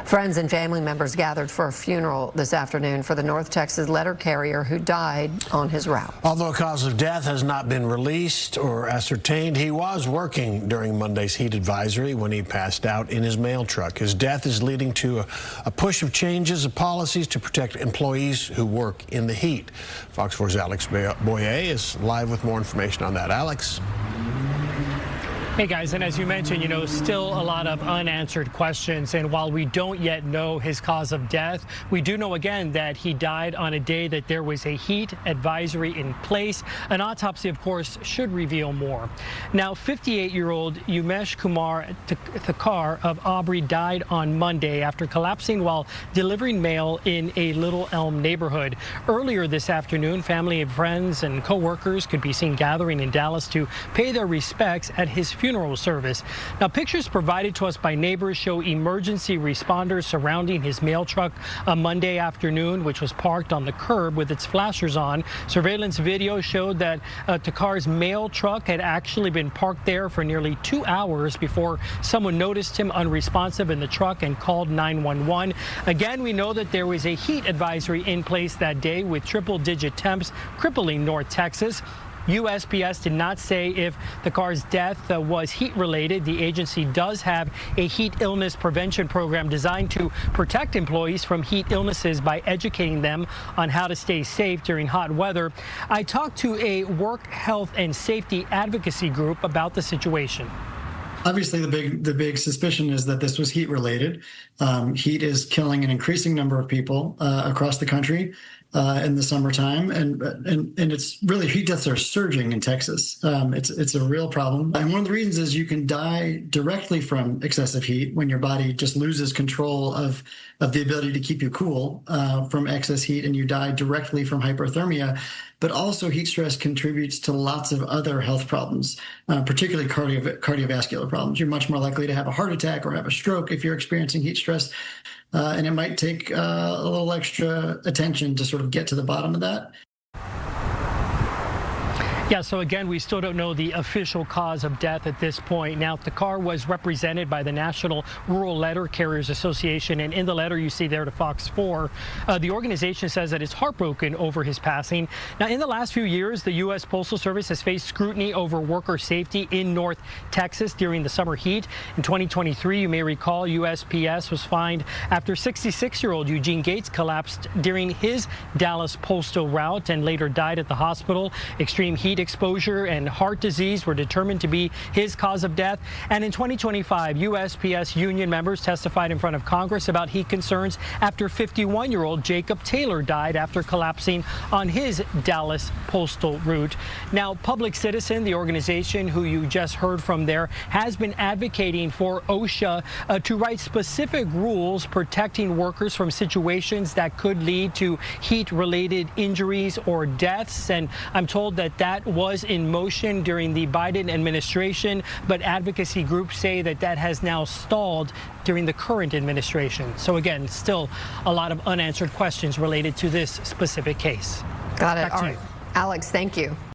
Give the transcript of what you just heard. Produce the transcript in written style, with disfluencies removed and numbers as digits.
Friends and family members gathered for a funeral this afternoon for the North Texas letter carrier who died on his route. Although a cause of death has not been released or ascertained, he was working during Monday's heat advisory when he passed out in his mail truck. His death is leading to a push of changes of policies to protect employees who work in the heat. Fox 4's Alex Boyer is live with more information on that. Alex. Hey guys, and as you mentioned, still a lot of unanswered questions. And while we don't yet know his cause of death, we do know again that he died on a day that there was a heat advisory in place. An autopsy, of course, should reveal more. Now, 58-year-old Umesh Kumar Thakar of Aubrey died on Monday after collapsing while delivering mail in a Little Elm neighborhood. Earlier this afternoon, family and friends and co-workers could be seen gathering in Dallas to pay their respects at his funeral service. Now, pictures provided to us by neighbors show emergency responders surrounding his mail truck on Monday afternoon, which was parked on the curb with its flashers on. Surveillance video showed that Thakar's mail truck had actually been parked there for nearly 2 hours before someone noticed him unresponsive in the truck and called 911. Again, we know that there was a heat advisory in place that day with triple-digit temps crippling North Texas. USPS did not say if the car's death was heat-related. The agency does have a heat illness prevention program designed to protect employees from heat illnesses by educating them on how to stay safe during hot weather. I talked to a work health and safety advocacy group about the situation. Obviously, the big suspicion is that this was heat-related. Heat is killing an increasing number of people across the country in the summertime, and it's really, heat deaths are surging in Texas. It's a real problem, and one of the reasons is you can die directly from excessive heat when your body just loses control of the ability to keep you cool from excess heat, and you die directly from hyperthermia. But also, heat stress contributes to lots of other health problems, particularly cardiovascular problems. You're much more likely to have a heart attack or have a stroke if you're experiencing heat stress. And it might take a little extra attention to sort of get to the bottom of that. Yeah, so again, we still don't know the official cause of death at this point. Now, the car was represented by the National Rural Letter Carriers Association, and in the letter you see there to Fox 4, the organization says that it's heartbroken over his passing. Now, in the last few years, the U.S. Postal Service has faced scrutiny over worker safety in North Texas during the summer heat. In 2023, you may recall, USPS was fined after 66-year-old Eugene Gates collapsed during his Dallas postal route and later died at the hospital. Extreme heat exposure and heart disease were determined to be his cause of death. And in 2025, USPS union members testified in front of Congress about heat concerns after 51-year-old Jacob Taylor died after collapsing on his Dallas postal route. Now, Public Citizen, the organization who you just heard from there, has been advocating for OSHA to write specific rules protecting workers from situations that could lead to heat-related injuries or deaths. And I'm told that was in motion during the Biden administration, but advocacy groups say that has now stalled during the current administration. So again, still a lot of unanswered questions related to this specific case. Got it. Back All to right. you. Alex, thank you.